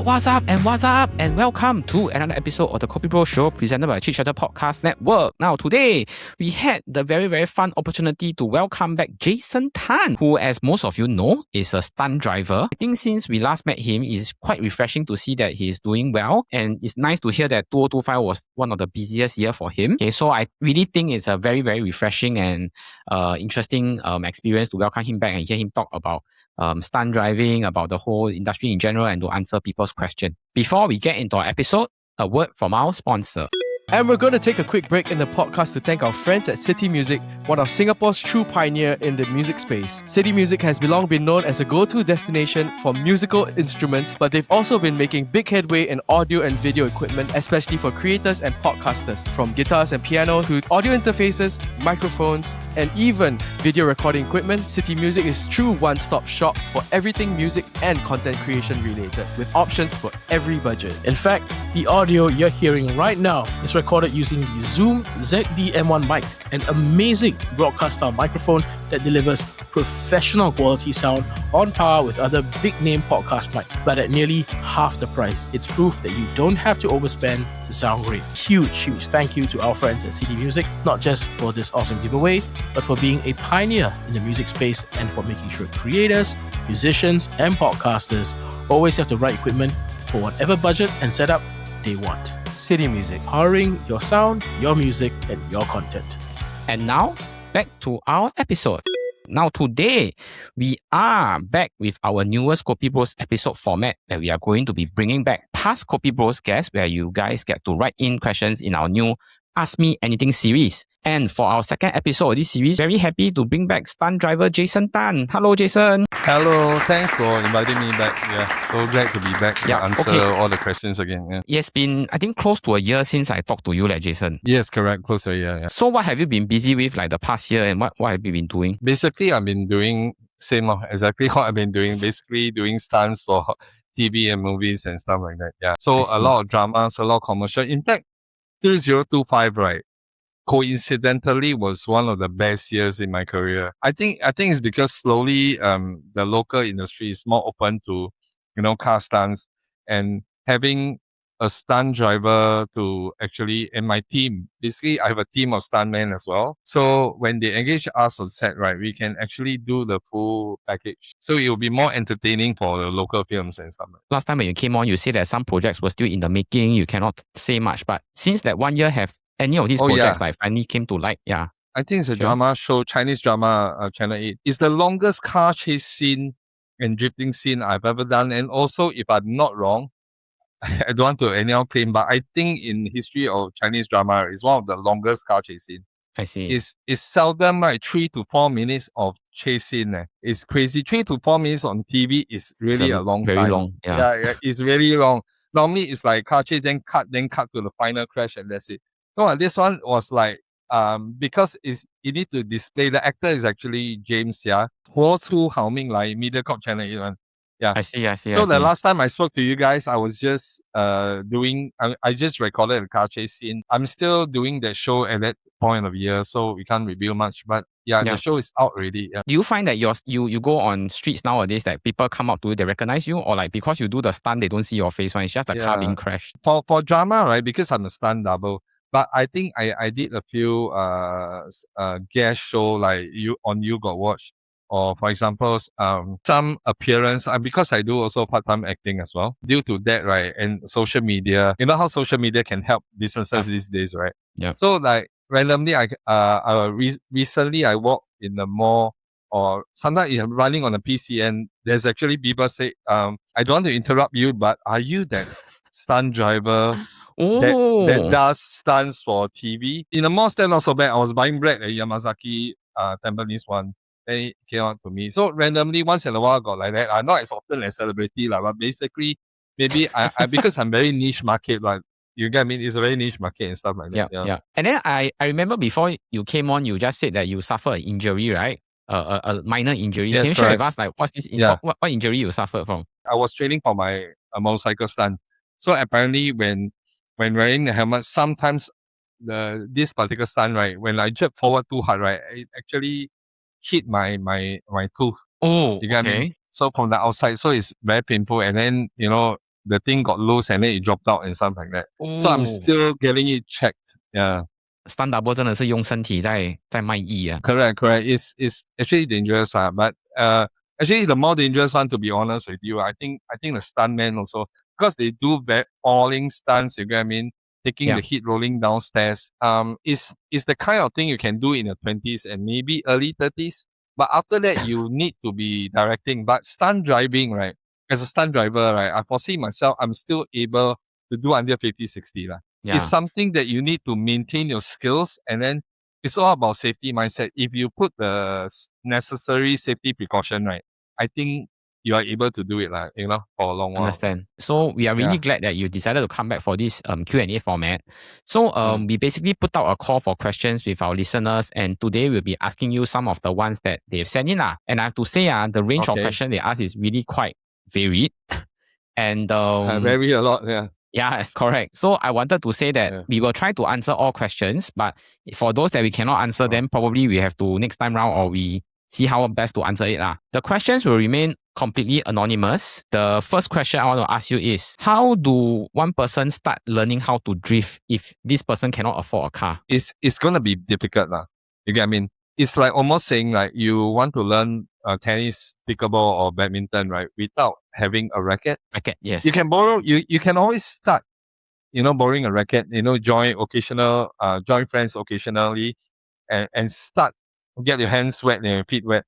What's up, and welcome to another episode of the KopiBros Show presented by Chit Podcast Network. Now, today, we had the very, very fun opportunity to welcome back Jason Tan, who, as most of you know, is a stunt driver. I think since we last met him, it's quite refreshing to see that he's doing well, and it's nice to hear that 2025 was one of the busiest year for him. Okay, so I really think it's a very, very refreshing and interesting experience to welcome him back and hear him talk about stunt driving, about the whole industry in general, and to answer people's questions. Before we get into our episode, a word from our sponsor. And we're going to take a quick break in the podcast to thank our friends at CityMusic, one of Singapore's true pioneer in the music space. CityMusic has long been known as a go-to destination for musical instruments, but they've also been making big headway in audio and video equipment, especially for creators and podcasters. From guitars and pianos to audio interfaces, microphones, and even video recording equipment, CityMusic is true one-stop shop for everything music and content creation related, with options for every budget. In fact, the audio you're hearing right now is recorded using the Zoom ZD-M1 mic, an amazing broadcast-style microphone that delivers professional quality sound on par with other big-name podcast mics, but at nearly half the price. It's proof that you don't have to overspend to sound great. Huge thank you to our friends at CityMusic, not just for this awesome giveaway, but for being a pioneer in the music space and for making sure creators, musicians, and podcasters always have the right equipment for whatever budget and setup they want. CityMusic, Powering your sound, your music, and your content. And now, back to our episode. Now, today, we are back with our newest KopiBros episode format, where we are going to be bringing back past KopiBros guests, where you guys get to write in questions in our new Ask Me Anything series. And for our second episode of this series, very happy to bring back stunt driver Jason Tan. Hello, Jason. Hello, thanks for inviting me back. Yeah, so glad to be back to answer all the questions again. Yeah. It's been, I think, close to a year since I talked to you, Jason. Yes, correct. Close to a year. Yeah. So what have you been busy with like the past year, and what have you been doing? Basically, I've been doing exactly what I've been doing. Basically, doing stunts for TV and movies and stuff like that. Yeah. So a lot of dramas, a lot of commercial. In fact, 2025, right, coincidentally was one of the best years in my career. I think it's because slowly the local industry is more open to, car stunts, and having a stunt driver to actually, and my team, basically I have a team of stuntmen as well. So when they engage us on set, right, we can actually do the full package. So it will be more entertaining for the local films and stuff. Last time when you came on, you said that some projects were still in the making. You cannot say much, but since that 1 year, have any of these projects like finally came to light? Yeah. I think it's a drama show, Chinese drama, Channel 8. It's the longest car chase scene and drifting scene I've ever done. And also, if I'm not wrong, I don't want to anyhow claim, but I think in history of Chinese drama, it's one of the longest car chase scene. I see. It's seldom like 3 to 4 minutes of chase scene. It's crazy. 3 to 4 minutes on TV is really a long time. Very long. Yeah, it's really long. Normally, it's like car chase, then cut to the final crash, and that's it. No, this one was like, because you need to display, the actor is actually James, yeah. 活出好命来 Mediacorp Channel 8 one. Yeah. I see. So the last time I spoke to you guys, I was just I just recorded a car chase scene. I'm still doing that show at that point of year, so we can't reveal much. But the show is out already. Yeah. Do you find that you go on streets nowadays that people come up to you, they recognize you, or like because you do the stunt, they don't see your face one? It's just the car being crashed. For drama, right? Because I'm a stunt double. But I think I did a few guest show like You Got Watch, or for example some appearance, because I do also part-time acting as well. Due to that, right, and social media, you know how social media can help businesses these days, right? Yeah. So like randomly, recently I walked in the mall, or sometimes I'm running on a PC, and there's actually people say, I don't want to interrupt you, but are you that stunt driver that does stunts for TV? In the mall stand not so bad. I was buying bread at Yamazaki Tampines one. Then it came out to me. So randomly, once in a while, I got like that. I'm not as often as celebrity, but basically, maybe I because I'm very niche market, like, you get me? It's a very niche market and stuff like that. Yeah. And then I remember before you came on, you just said that you suffered an injury, right? A minor injury. Yes, can you share with us, like, what's this? What injury you suffered from? I was training for my motorcycle stunt. So apparently, when wearing the helmet, sometimes this particular stunt, right, when I jerk forward too hard, right, it actually hit my tooth. Oh, you get me? So from the outside, so it's very painful. And then, the thing got loose and then it dropped out and something like that. So I'm still getting it checked. Yeah. Stunt Double 真的是用身体在卖艺啊。Correct. It's actually dangerous, but actually the more dangerous one, to be honest with you, I think the stuntmen also, because they do falling stunts, you get what I mean? Taking the hit rolling downstairs. Is the kind of thing you can do in your 20s and maybe early 30s. But after that, you need to be directing. But stunt driving, right? As a stunt driver, right? I foresee myself, I'm still able to do under 50, 60. Yeah. It's something that you need to maintain your skills, and then it's all about safety mindset. If you put the necessary safety precaution, right, I think you are able to do it, for a long while. Understand. So we are really glad that you decided to come back for this Q&A format. So we basically put out a call for questions with our listeners, and today we'll be asking you some of the ones that they've sent in. And I have to say, the range of questions they ask is really quite varied. And vary a lot, yeah. Yeah, correct. So I wanted to say that we will try to answer all questions, but for those that we cannot answer, then probably we have to next time round, or we see how best to answer it. The questions will remain completely anonymous. The first question I want to ask you is, how do one person start learning how to drift if this person cannot afford a car? It's going to be difficult. You get what I mean? It's like almost saying like you want to learn tennis, pickleball, or badminton, right? Without having a racket. Racket, yes. You can borrow. You can always start, borrowing a racket. Join friends occasionally, and start. Get your hands wet and your feet wet.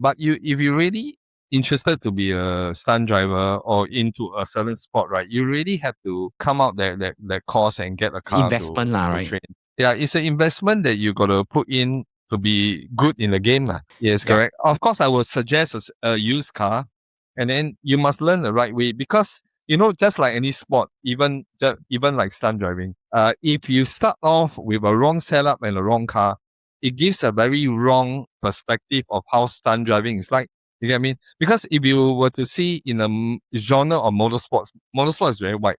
But if you're really interested to be a stunt driver or into a certain sport, right? You really have to come out that course and get a car. Investment, right? Train. Yeah, it's an investment that you got to put in to be good in the game. Yes, correct. Of course, I would suggest a used car, and then you must learn the right way, because just like any sport, even like stunt driving, if you start off with a wrong setup and a wrong car, it gives a very wrong perspective of how stunt driving is like. You get what I mean? Because if you were to see in a genre of motorsport is very wide.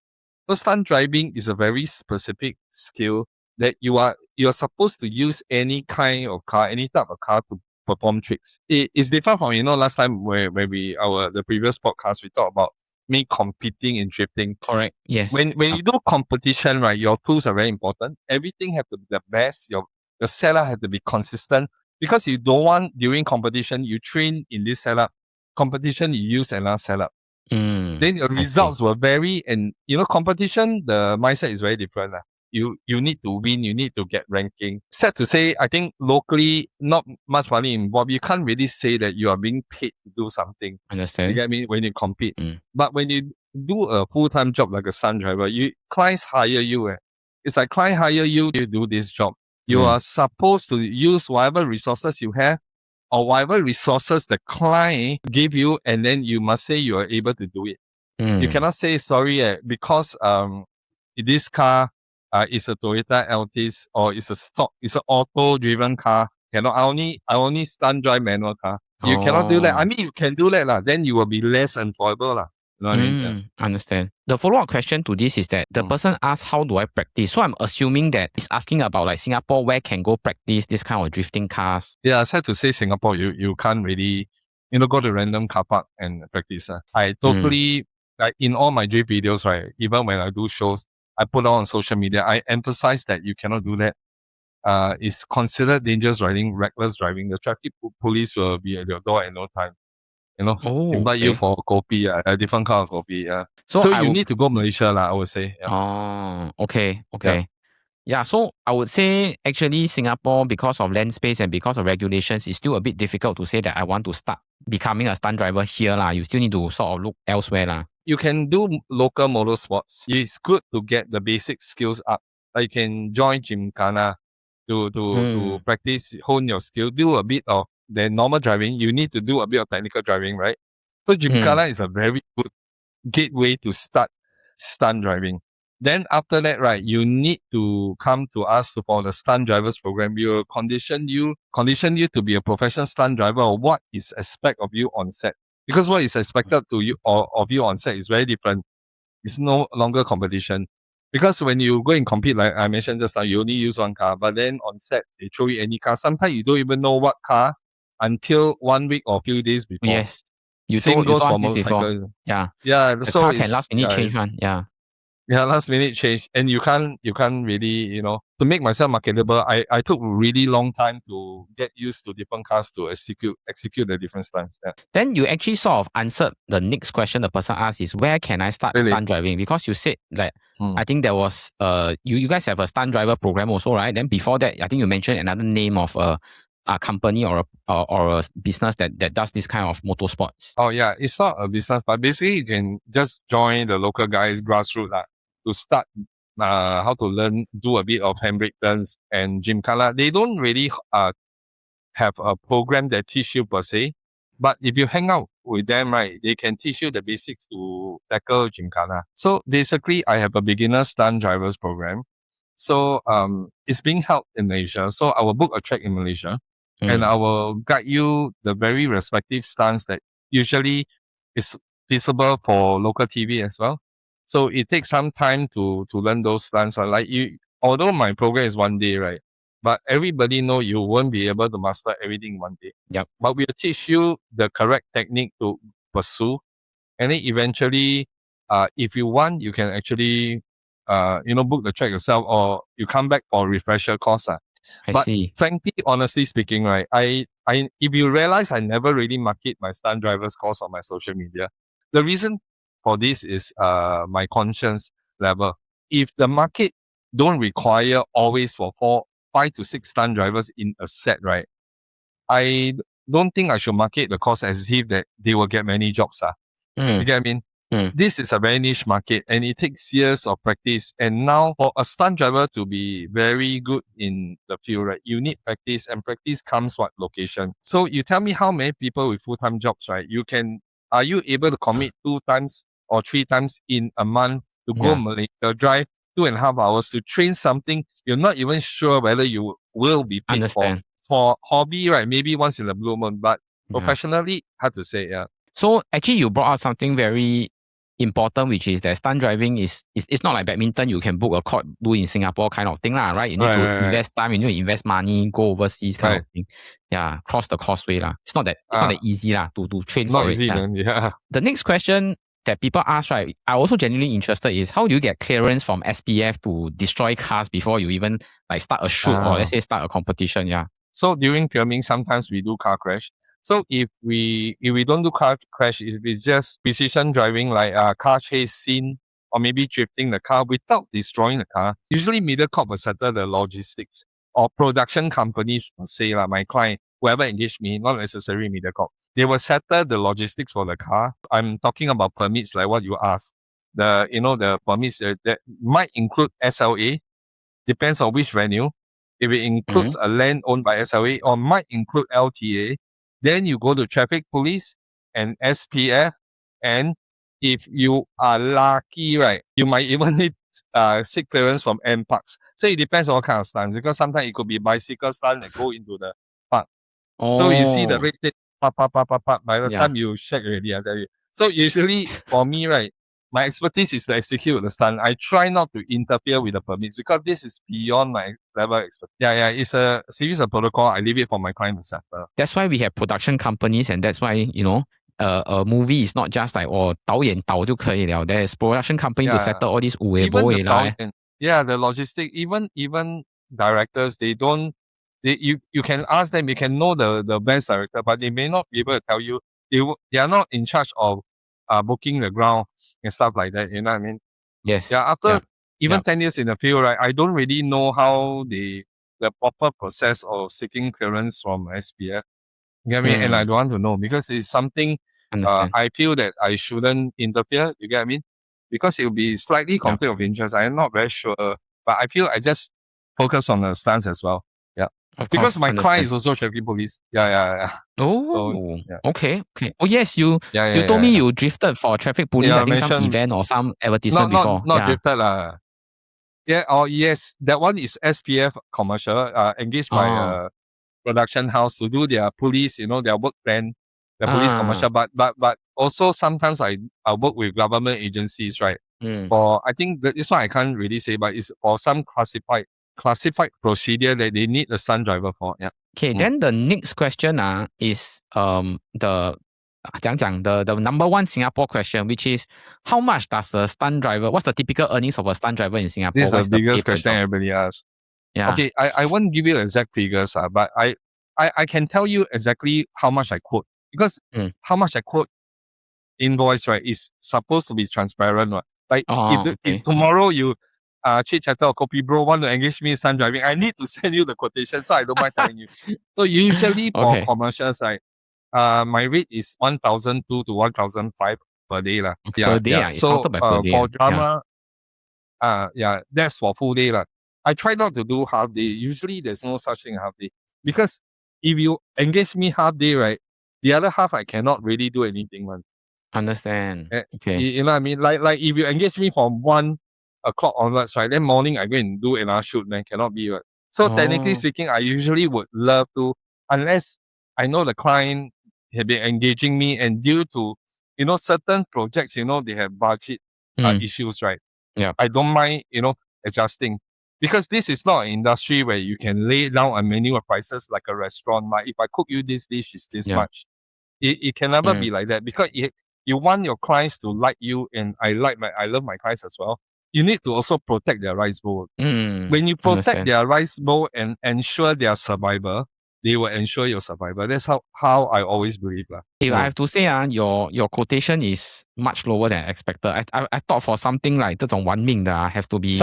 So stunt driving is a very specific skill that you're supposed to use any kind of car, any type of car to perform tricks. It's different from, last time where the previous podcast, we talked about me competing in drifting. Correct. Yes. When you do competition, right, your tools are very important. Everything have to be the best. Your setup has to be consistent, because you don't want during competition you train in this setup, competition you use another setup. Then the results will vary, and competition, the mindset is very different. You need to win, you need to get ranking. Sad to say, I think locally not much money involved. You can't really say that you are being paid to do something. Understand. You get me? When you compete. But when you do a full-time job like a stunt driver, clients hire you. It's like client hire you to do this job. You are supposed to use whatever resources you have, or whatever resources the client give you, and then you must say you are able to do it. You cannot say sorry because this car is a Toyota Altis, or it's an auto-driven car. Cannot. I only stunt drive manual car. You cannot do that. I mean, you can do that then you will be less employable You know what I mean? Understand. The follow-up question to this is that the person asks, how do I practice? So I'm assuming that it's asking about like Singapore, where can go practice this kind of drifting cars. Yeah, sad to say Singapore, you can't really, go to random car park and practice. I totally, like in all my drift videos, right, even when I do shows, I put on social media, I emphasize that you cannot do that. It's considered dangerous riding, reckless driving. The traffic police will be at your door at no time. Invite you for kopi, a different kind of kopi. So you need to go Malaysia, I would say. Oh, okay. Yeah, so I would say actually Singapore, because of land space and because of regulations, it's still a bit difficult to say that I want to start becoming a stunt driver here. You still need to sort of look elsewhere. You can do local motorsports. It's good to get the basic skills up. Like you can join Gymkhana to practice, hone your skill, do a bit of the normal driving. You need to do a bit of technical driving, right? So Gymkhana is a very good gateway to start stunt driving. Then after that, right, you need to come to us for the stunt drivers program. We will condition you to be a professional stunt driver, or what is expected of you on set. Because what is expected to you or of you on set is very different. It's no longer competition. Because when you go and compete, like I mentioned just now, you only use one car. But then on set, they throw you any car. Sometimes you don't even know what car until 1 week or few days before. Yes. You Same told goes us for this before. motorcycle. Yeah. Yeah, The so car can it's last minute change one. Yeah. yeah, last minute change, and you can't really, to make myself marketable. I took really long time to get used to different cars to execute the different stunts. Yeah. Then you actually sort of answered the next question the person asked is where can I start Really? stunt driving? Because you said that Hmm. I think there was you guys have a stunt driver program also, right? Then before that, I think you mentioned another name of a company or a business that does this kind of motorsports. Oh yeah, it's not a business, but basically you can just join the local guys grassroots to start how to learn, do a bit of handbrake turns and gymkhana. They don't really have a program that teach you per se, but if you hang out with them, right, they can teach you the basics to tackle gymkhana. So basically, I have a beginner stunt drivers program. So it's being held in Malaysia. So I will book a track in Malaysia, and I will guide you the very respective stunts that usually is feasible for local TV as well. So it takes some time to learn those stunts. Like you, although my program is 1 day, right? But everybody know you won't be able to master everything 1 day. Yep. But we'll teach you the correct technique to pursue, and then eventually, if you want, you can actually, book the track yourself, or you come back for a refresher course. I But see. frankly, honestly speaking, right, if you realize I never really market my stunt drivers course on my social media, the reason for this is my conscience level. If the market don't require always for 5 to 6 stunt drivers in a set, right, I don't think I should market the course as if that they will get many jobs. You get what I mean? This is a very niche market, and it takes years of practice. And now for a stunt driver to be very good in the field, right, you need practice, and practice comes what location. So you tell me how many people with full-time jobs, right? Are you able to commit 2 times or 3 times in a month to go Malaysia, drive 2.5 hours to train something you're not even sure whether you will be paid Understand. for hobby, right? Maybe once in a blue moon, but Yeah. professionally, hard to say, yeah. So actually you brought out something very important, which is that stunt driving is it's not like badminton. You can book a court, do in Singapore kind of thing, right? You need to invest time, you need to invest money, go overseas kind of thing. Yeah, cross the causeway. It's not that easy to train Not for easy, it. man. Yeah. The next question that people ask, right, are also genuinely interested is how do you get clearance from SPF to destroy cars before you even like start a shoot or let's say start a competition? Yeah. So during filming, sometimes we do car crash. So if we don't do car crash, if it's just precision driving like a car chase scene or maybe drifting the car without destroying the car, usually MediaCorp will settle the logistics, or production companies will say my client, whoever engaged me, not necessarily MediaCorp, they will settle the logistics for the car. I'm talking about permits like what you asked. The permits that might include SLA, depends on which venue. If it includes a land owned by SLA or might include LTA, then you go to traffic police and SPF. And if you are lucky, right, you might even need seek clearance from M Parks. So it depends on what kind of stunts, because sometimes it could be bicycle stunt that go into the park. So you see the red tape, pop. By the time you check already, I tell you. So usually for me, right, my expertise is to execute the stunt. I try not to interfere with the permits because this is beyond my level of expertise. Yeah, it's a series of protocol. I leave it for my client to settle. That's why we have production companies, and that's why, a movie is not just like 导演导就可以了. There's production company to settle all these 无为不为啦. The logistic, even directors, you can ask them, you can know the best director, but they may not be able to tell you. They are not in charge of booking the ground and stuff like that. You know what I mean? Yes. Yeah. After even 10 years in the field, right, I don't really know how the proper process of seeking clearance from SPF. You get me? And I don't want to know because it's something I feel that I shouldn't interfere. You get what I mean? Because it will be slightly conflict of interest. I'm not very sure, but I feel I just focus on the stance as well. Yeah. Because my client is also traffic police. Yeah. Oh, okay. Oh yes, you told me you drifted for traffic police. I think some event or some advertisement before. Not drifted lah. Yeah. Oh yes, that one is SPF commercial. Engaged by a production house to do their police, their work plan, the police commercial. But also sometimes I work with government agencies, right? For I think this one I can't really say, but it's for some classified procedure that they need a stunt driver for. Yeah. Okay, then the next question is the the number one Singapore question, which is how much does a stunt driver, what's the typical earnings of a stunt driver in Singapore? This is What's the biggest pay per question job? everybody asks. Yeah. Okay, I won't give you exact figures, but I can tell you exactly how much I quote. Because how much I quote invoice, right, is supposed to be transparent, right? Like if tomorrow you Chit Chatter or KopiBros want to engage me in stunt driving, I need to send you the quotation, so I don't mind telling you. So usually for commercials, right, my rate is 1,002 to 1,005 per day lah. Per day, it's so counted by per day. for drama, that's for full day lah. I try not to do half day. Usually there's no such thing half day, because if you engage me half day, right, the other half I cannot really do anything, man. Understand. Okay. You know what I mean? Like if you engage me from 1 o'clock onwards, right, then morning I go and do another shoot, then cannot be, right? So technically speaking, I usually would love to, unless I know the client have been engaging me, and due to, you know, certain projects, you know, they have budget issues, right? Yeah. I don't mind, you know, adjusting, because this is not an industry where you can lay down a menu of prices like a restaurant. Like if I cook you this dish, is this much. It can never be like that, because you want your clients to like you, and I love my clients as well. You need to also protect their rice bowl. When you protect their rice bowl and ensure their survival, they will ensure your survival. That's how I always believe. If I have to say, your quotation is much lower than expected. I thought for something like 这种玩命的 have to be...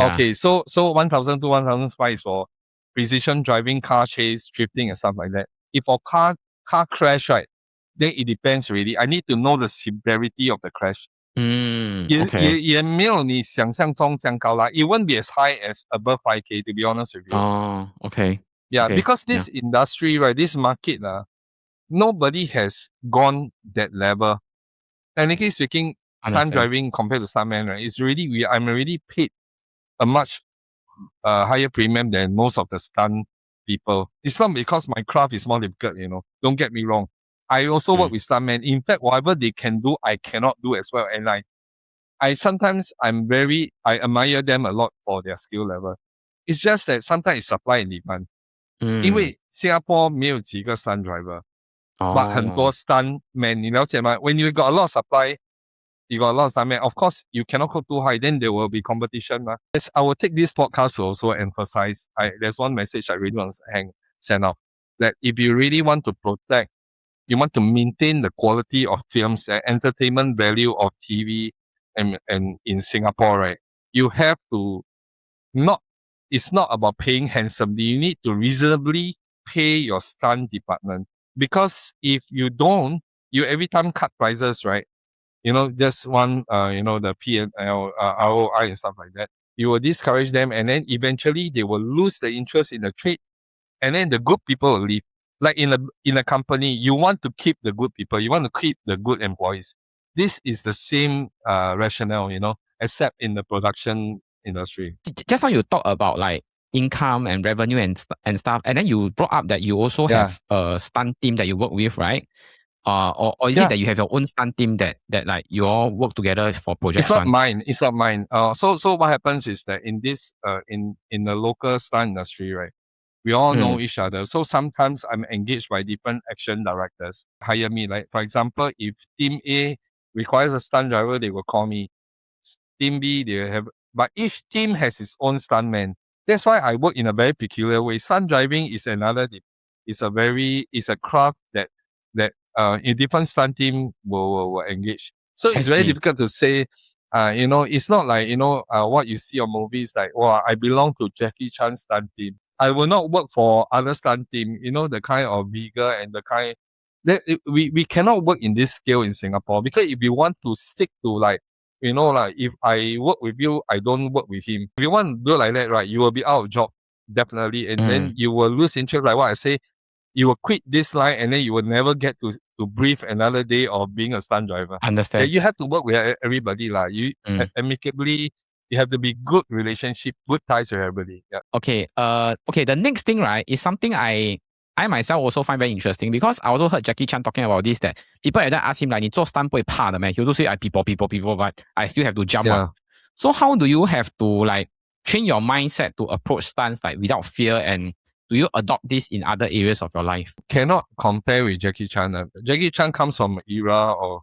Okay, so 1,000 to 1,005 is for precision driving, car chase, drifting and stuff like that. If for car crash, right, then it depends really. I need to know the severity of the crash. It won't be as high as above 5K, to be honest with you. Oh, okay. Yeah, because this industry, right, this market, nobody has gone that level. Technically speaking, stunt driving compared to stuntman, right, is really, I'm already paid a much higher premium than most of the stunt people. It's not because my craft is more difficult, you know. Don't get me wrong. I also work with stuntmen. In fact, whatever they can do, I cannot do as well. And I sometimes I admire them a lot for their skill level. It's just that sometimes it's supply and demand. 因为 Singapore 没有几个 stunt driver, but 很多 stuntman, 你了解吗? When you got a lot of supply, you got a lot of stuntmen, of course you cannot go too high, then there will be competition. Yes, I will take this podcast to also emphasize, there's one message I really want to send out, that if you really want to protect, you want to maintain the quality of films and entertainment value of TV and in Singapore, right, you have to it's not about paying handsomely. You need to reasonably pay your stunt department, because if you don't, you every time cut prices, right? You know, just one, you know, the P&L, ROI and stuff like that. You will discourage them, and then eventually they will lose the interest in the trade, and then the good people will leave. Like in a company, you want to keep the good people, you want to keep the good employees. This is the same rationale, you know, except in the production industry. Just now you talk about like income and revenue and stuff, and then you brought up that you also have a stunt team that you work with, right? Or is it that you have your own stunt team that like you all work together for projects? It's not mine. So what happens is that in this in the local stunt industry, right, we all know each other. So sometimes I'm engaged by different action directors hire me. Like for example, if team A requires a stunt driver, they will call me. Team B, they have, but each team has its own stuntman. That's why I work in a very peculiar way. Stunt driving is it's a craft that a different stunt team will engage. So it's very difficult to say. You know, it's not like, you know, what you see on movies like, well, I belong to Jackie Chan's stunt team. I will not work for other stunt team. You know, the kind of vigor and the kind that we cannot work in this scale in Singapore, because if you want to stick to like, you know, like if I work with you, I don't work with him. If you want to do like that, right, you will be out of job, definitely. And then you will lose interest, like what I say, you will quit this line and then you will never get to breathe another day of being a stunt driver. Understand. Yeah, you have to work with everybody. You amicably, you have to be good relationship, good ties with everybody. Yeah. Okay. Okay, the next thing, right, is something I myself also find very interesting, because I also heard Jackie Chan talking about this, that people at that ask him like, 你做 stunt 不会怕的 man? He also say, I people, but I still have to jump. So how do you have to like train your mindset to approach stunts like without fear and do you adopt this in other areas of your life? Cannot compare with Jackie Chan. Jackie Chan comes from an era or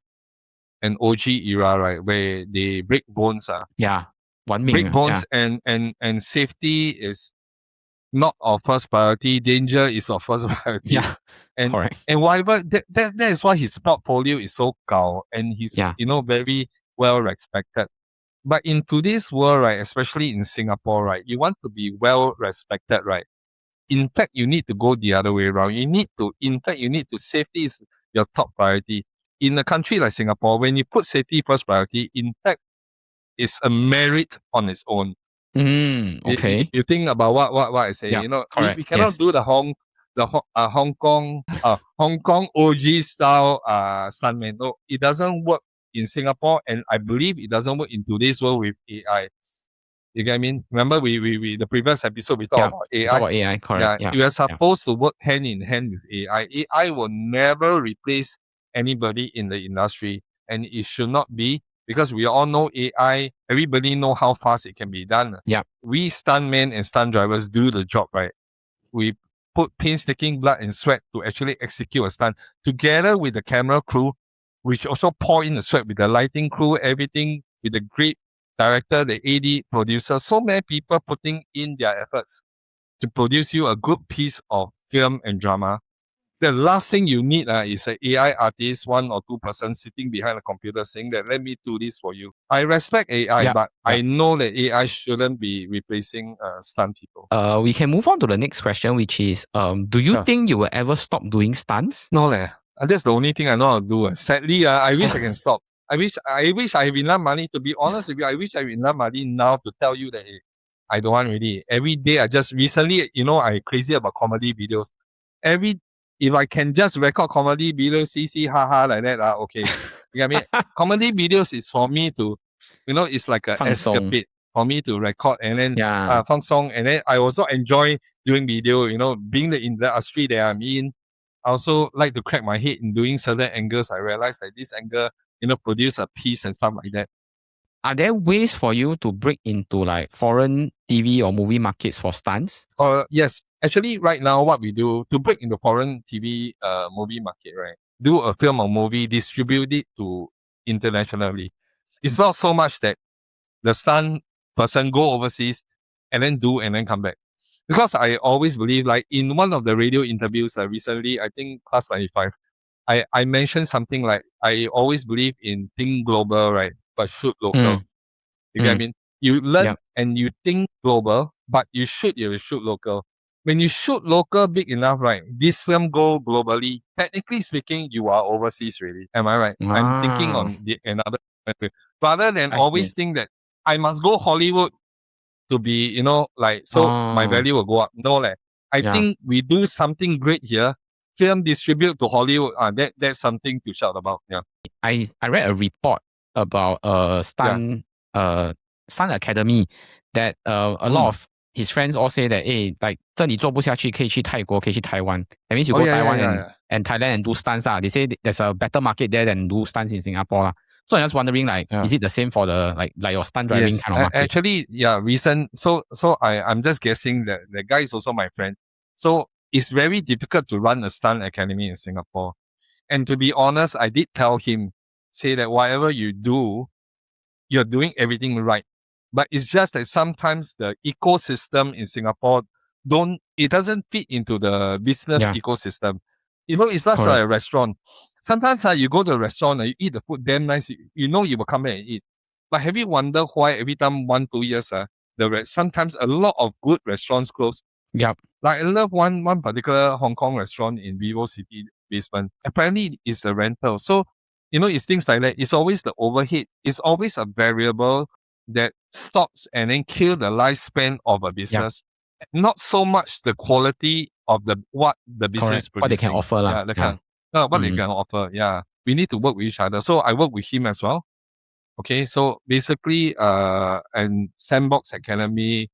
an OG era, right, where they break bones. Yeah. Break bones and safety is not our first priority. Danger is our first priority. Yeah. And Correct. and whatever that is why his portfolio is so gao and he's very well respected. But in today's world, right, especially in Singapore, right, you want to be well respected, right? In fact, you need to go the other way around. Safety is your top priority. In a country like Singapore, when you put safety first priority, in fact, it's a merit on its own. Okay. You think about what I say. Yeah, We cannot do the Hong Kong OG style stuntman. No, it doesn't work in Singapore, and I believe it doesn't work in today's world with AI. You get what I mean? Remember we the previous episode we talked about AI. Talk about AI, correct. You are supposed to work hand in hand with AI. AI will never replace anybody in the industry, and it should not be, because we all know AI. Everybody know how fast it can be done. Yeah. We stuntmen and stunt drivers do the job, right? We put painstaking blood and sweat to actually execute a stunt together with the camera crew, which also pour in the sweat with the lighting crew, everything with the grip director, the AD, producer, so many people putting in their efforts to produce you a good piece of film and drama. The last thing you need is an AI artist, 1 or 2 person sitting behind a computer saying that, let me do this for you. I respect AI, but I know that AI shouldn't be replacing stunt people. We can move on to the next question, which is, do you think you will ever stop doing stunts? No, that's the only thing I know how to do. Sadly, I wish I can stop. I wish I have enough money. To be honest with you, I wish I have enough money now to tell you that I don't want really. Every day I just recently, I crazy about comedy videos. If I can just record comedy videos, see, haha, like that, okay. You know what I mean? Comedy videos is for me to, it's like an escapade for me to record and then fun song. And then I also enjoy doing video, being the industry that I'm in. I also like to crack my head in doing certain angles. I realized that this angle, produce a piece and stuff like that. Are there ways for you to break into like foreign TV or movie markets for stunts? Yes. Actually, right now, what we do to break into foreign TV movie market, right? Do a film or movie, distribute it to internationally. It's not so much that the stunt person go overseas and then do and then come back. Because I always believe, like in one of the radio interviews recently, I think Class 95, I mentioned something like, I always believe in think global, right? But shoot local. You get what I mean? You learn and you think global, but you shoot local. When you shoot local big enough, right? This film go globally. Technically speaking, you are overseas really. Am I right? I'm thinking on another rather than always think that I must go Hollywood to be, my value will go up. No, I think we do something great here. Film distribute to Hollywood. That's something to shout about. Yeah. I read a report about stunt academy that a lot of his friends all say that, like 这里做不下去可以去泰国，可以去台湾. That means you go Taiwan and Thailand and do stunts. They say there's a better market there than do stunts in Singapore. So I'm just wondering, is it the same for the like your stunt driving kind of market? Actually, recent. So I'm just guessing that the guy is also my friend. So it's very difficult to run a stunt academy in Singapore. And to be honest, I did tell him, say that whatever you do, you're doing everything right. But it's just that sometimes the ecosystem in Singapore doesn't fit into the business ecosystem. It's not like a restaurant. Sometimes you go to a restaurant and you eat the food damn nice, you will come back and eat. But have you wondered why every time 1-2 years, sometimes a lot of good restaurants close? Yep. Like I love one particular Hong Kong restaurant in Vivo City basement. Apparently it's the rental. So, it's things like that. It's always the overhead. It's always a variable that stops and then kill the lifespan of a business. Not so much the quality of what the business producing. What they can offer. What they can offer. Yeah. We need to work with each other. So I work with him as well. Okay. So basically, and Sandbox Academy.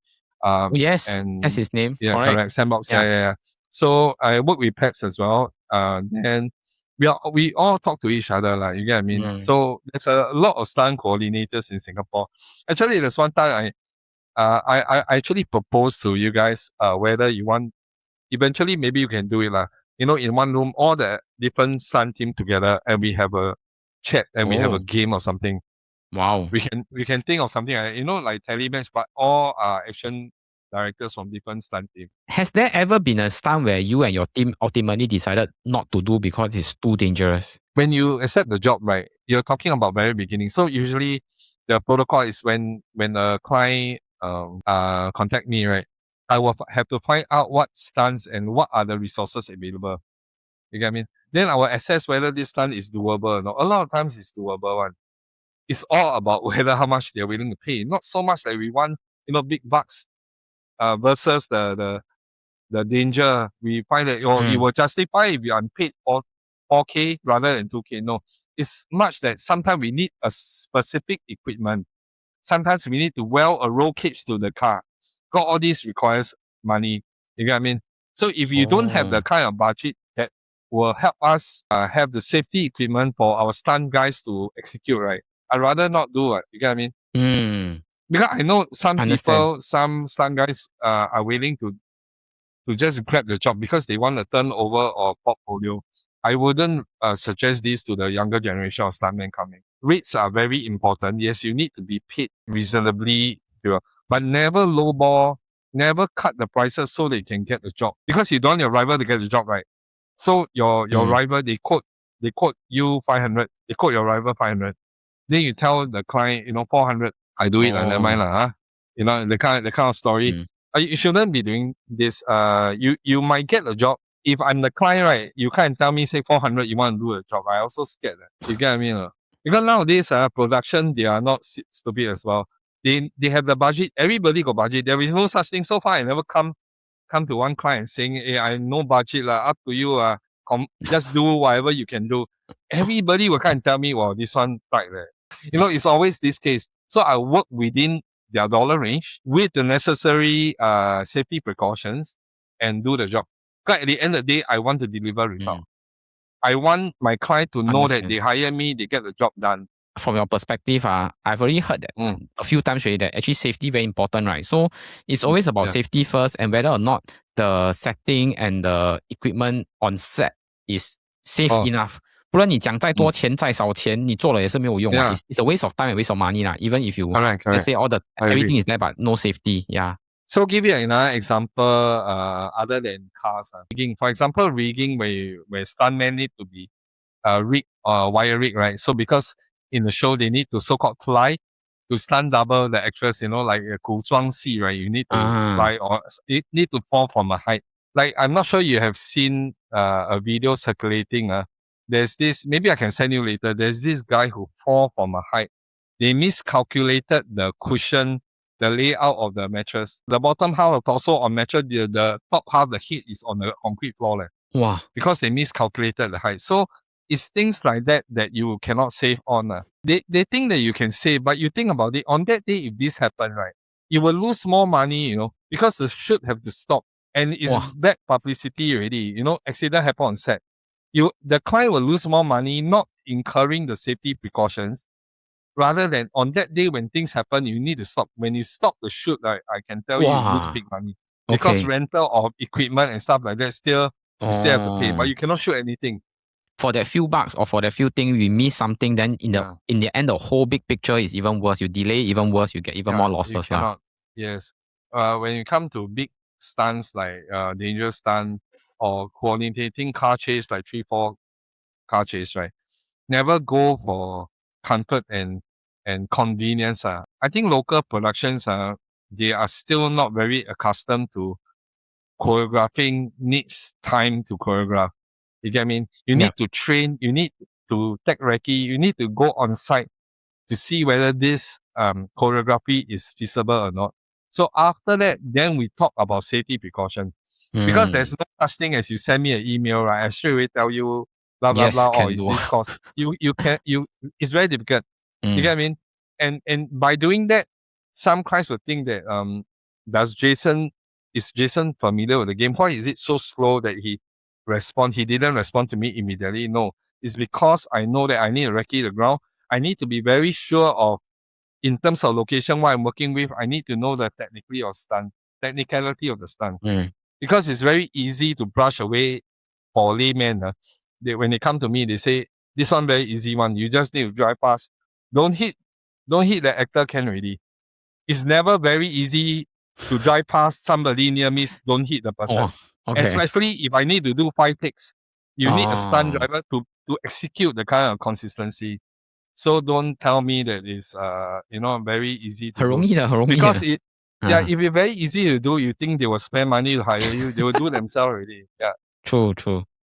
Yes. And that's his name. Yeah, correct. Sandbox. Yeah. So I work with Peps as well. Then we all talk to each other, like, you get what I mean? So there's a lot of stunt coordinators in Singapore. Actually, there's one time I actually proposed to you guys whether you want, eventually maybe you can do it lah. In one room, all the different stunt team together, and we have a chat and we have a game or something. Wow. We can think of something like, like telematch, but all are action directors from different stunt team. Has there ever been a stunt where you and your team ultimately decided not to do because it's too dangerous? When you accept the job, right, you're talking about very beginning. So usually the protocol is when a client contact me, right, I will have to find out what stunts and what are the resources available. You get what I mean? Then I will assess whether this stunt is doable or not. A lot of times it's doable one. It's all about whether how much they're willing to pay. Not so much that we want, big bucks versus the danger. We find that it will justify if you are paid 4K rather than 2K. No, it's much that sometimes we need a specific equipment. Sometimes we need to weld a roll cage to the car. Got all this requires money. You get what I mean? So if you don't have the kind of budget that will help us have the safety equipment for our stunt guys to execute, right? I'd rather not do it. You get what I mean? Because I know some people, some stunt guys are willing to just grab the job because they want a turnover or portfolio. I wouldn't suggest this to the younger generation of stuntmen coming. Rates are very important. Yes, you need to be paid reasonably, but never lowball, never cut the prices so they can get the job. Because you don't want your rival to get the job, right? So your rival, they quote you 500, they quote your rival 500. Then you tell the client, 400, I do it, never mind lah. The kind of story. You shouldn't be doing this. You might get a job. If I'm the client, right, you can't tell me, say 400, you want to do a job. I also scared that. You get what I mean? Because nowadays, production, they are not stupid as well. They have the budget. Everybody got budget. There is no such thing. So far, I never come to one client saying, hey, I have no budget, up to you. Just do whatever you can do. Everybody will kind of tell me, well, this one tight there. It's always this case. So I work within their dollar range with the necessary safety precautions and do the job. Because at the end of the day, I want to deliver results. I want my client to know that they hire me, they get the job done. From your perspective, I've already heard that a few times already that actually safety very important, right? So it's always about safety first and whether or not the setting and the equipment on set is safe enough. 不然你讲再多钱再少钱，你做了也是没有用啊。It's a waste of time and waste of money lah. Even if you let's say everything is there but no safety, So give you another example other than cars. Rigging. For example, rigging where stuntmen need to be rig wire rig, right? So because in the show they need to so-called fly to stunt double the actress, like a 古装戏, right? You need to fly or you need to fall from a height. Like I'm not sure you have seen a video circulating. There's this, maybe I can send you later. There's this guy who fall from a height. They miscalculated the cushion, the layout of the mattress. The bottom half of the torso on mattress, the top half, the head is on the concrete floor. Wow. Because they miscalculated the height. So it's things like that you cannot save on. They think that you can save, but you think about it, on that day, if this happened, right, you will lose more money, because the shoot have to stop. And it's bad publicity already, accident happen on set. The client will lose more money not incurring the safety precautions, rather than on that day when things happen, you need to stop. When you stop the shoot, I can tell you lose big money. Because rental of equipment and stuff like that, you still have to pay, but you cannot shoot anything. For that few bucks or for that few things, we miss something, then in the end, the whole big picture is even worse. You delay even worse, you get even more losses. Yes. When you come to big stunts like dangerous stunt or coordinating car chase like 3-4 car chase, right? Never go for comfort and convenience. I think local productions they are still not very accustomed to choreographing needs time to choreograph. You get what I mean? You need to train, you need to take recce, you need to go on site to see whether this choreography is feasible or not. So after that, then we talk about safety precaution. Because there's no such thing as you send me an email, right? I straight away tell you blah blah blah, or is this cost. It's very difficult. You get what I mean? And by doing that, some clients will think that is Jason familiar with the game? Why is it so slow that he didn't respond to me immediately? No, it's because I know that I need to recce the ground. I need to be very sure of, in terms of location, what I'm working with. I need to know the technicality of the stunt. because it's very easy to brush away for laymen. When they come to me, they say, this one very easy one. You just need to drive past. Don't hit the actor can already. It's never very easy to drive past somebody near me, don't hit the person. Oh, And okay. especially if I need to do 5 takes, you need a stunt Oh. driver to execute the kind of consistency. So don't tell me that it's very easy to 很容易的，很容易的。 because if it's very easy to do, you think they will spend money to hire you, they will do themselves already. Yeah. True.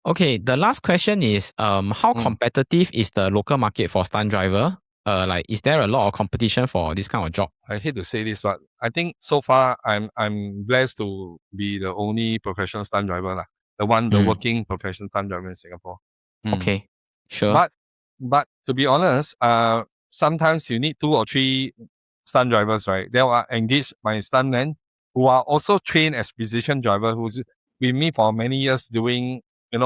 Okay, the last question is how competitive is the local market for stunt driver? Like, is there a lot of competition for this kind of job? I hate to say this, but I think so far I'm blessed to be the only professional stunt driver lah. The working professional stunt driver in Singapore. Okay, sure. But to be honest, sometimes you need 2 or 3 stunt drivers, right? They will engage my stuntmen who are also trained as precision driver, who's with me for many years doing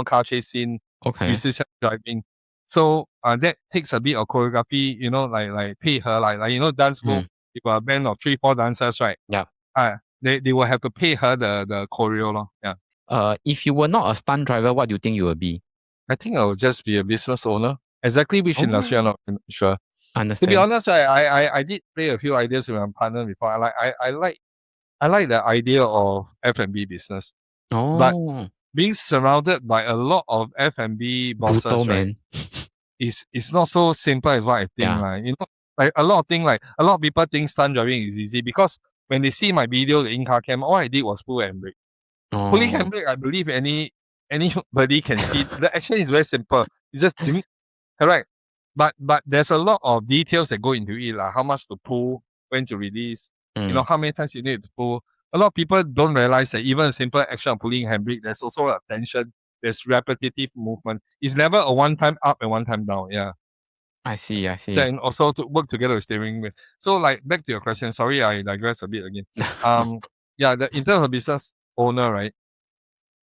car chase scene, Okay. precision driving. So that takes a bit of choreography, like pay her, like dance move. If a band of 3-4 dancers, right? Yeah. They will have to pay her the choreo, lor. Yeah. If you were not a stunt driver, what do you think you would be? I think I will just be a business owner. Exactly which industry, I'm not sure. Understand. To be honest, I did play a few ideas with my partner before. I like the idea of F&B business. But being surrounded by a lot of F&B bosses, brutal, right, man. it's not so simple as what I think. Yeah. Like a lot of people think stunt driving is easy because when they see my video, the in-car cam, all I did was pull and brake. Pulling handbrake, I believe anybody can see. The action is very simple. It's just correct. But there's a lot of details that go into it, like how much to pull, when to release, how many times you need to pull. A lot of people don't realize that even a simple action of pulling handbrake, there's also a tension, there's repetitive movement. It's never a one-time up and one-time down. Yeah. I see. So, and also to work together with steering wheel. So like back to your question, sorry I digress a bit again. In terms of business owner, right?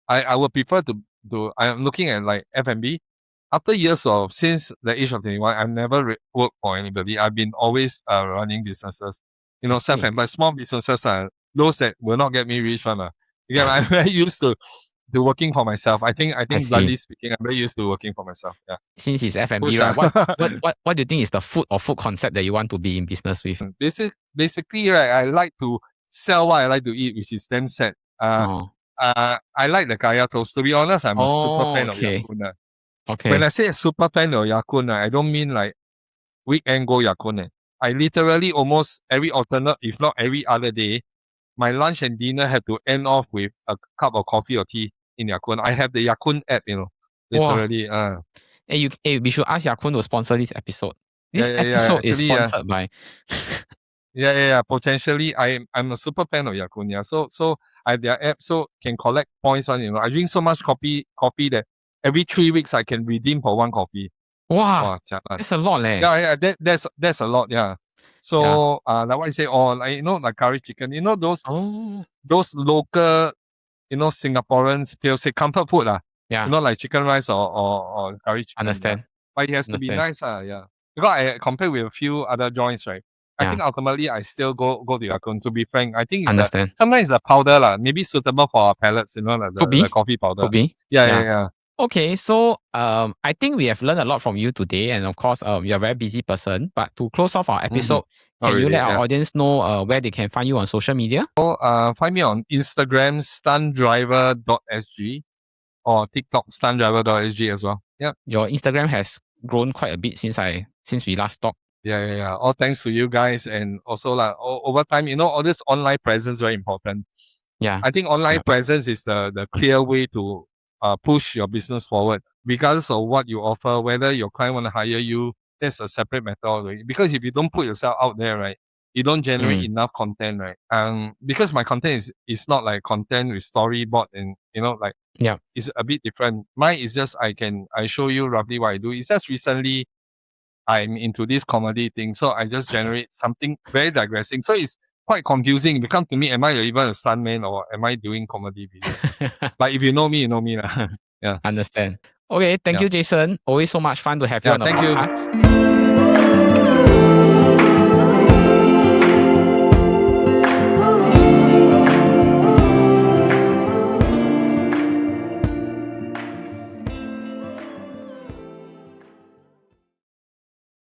I would prefer to I'm looking at like F&B. After years since the age of 21, I've never worked for anybody. I've been always running businesses. Self-employed small businesses are those that will not get me rich one. Again, I'm very used to working for myself. I think bluntly speaking, I'm very used to working for myself. Yeah. Since it's F&B, right? What do you think is the food concept that you want to be in business with? Basically, right, I like to sell what I like to eat, which is damn sad. I like the kaya toast. To be honest, I'm a super fan of Ya-Kun. Okay. When I say a super fan of Ya-Kun, I don't mean like weekend go Ya-Kun. I literally almost every alternate, if not every other day, my lunch and dinner had to end off with a cup of coffee or tea in Ya-Kun. I have the Ya-Kun app, literally. Hey, we should ask Ya-Kun to sponsor this episode. This episode is sponsored by. Yeah. Potentially, I'm a super fan of Ya-Kun. Yeah. So I have their app, so can collect points on. I drink so much coffee that every 3 weeks I can redeem for 1 coffee. Wow, that's a lot, leh. Yeah. That's a lot. Yeah. So like what I say, like curry chicken. Those local, Singaporeans feel say comfort food Yeah. Like chicken rice or curry chicken. Understand. But it has to be nice. Yeah. Because I compare with a few other joints, right? I think ultimately I still go to Ya-Kun. To be frank, I think sometimes the powder maybe suitable for our palates, like the coffee powder. Could be. Yeah. Okay, so I think we have learned a lot from you today, and of course, you're a very busy person. But to close off our episode, can you let our audience know where they can find you on social media? So, find me on Instagram, Stuntdriver.sg, or TikTok, Stuntdriver.sg as well. Yeah. Your Instagram has grown quite a bit since we last talked. Yeah. All thanks to you guys, and also over time, all this online presence is very important. Yeah. I think online presence is the clear way to push your business forward, regardless of what you offer, whether your client want to hire you. That's a separate matter already. Because if you don't put yourself out there, right, you don't generate enough content, right? Because my content is not like content with storyboard and it's a bit different. Mine is just I show you roughly what I do. It's just recently I'm into this comedy thing, so I just generate something very digressing. So it's quite confusing. If you come to me, am I even a stuntman or am I doing comedy videos? But if you know me, you know me. Yeah. Understand. Okay, thank you, Jason. Always so much fun to have you on the podcast. Thank you.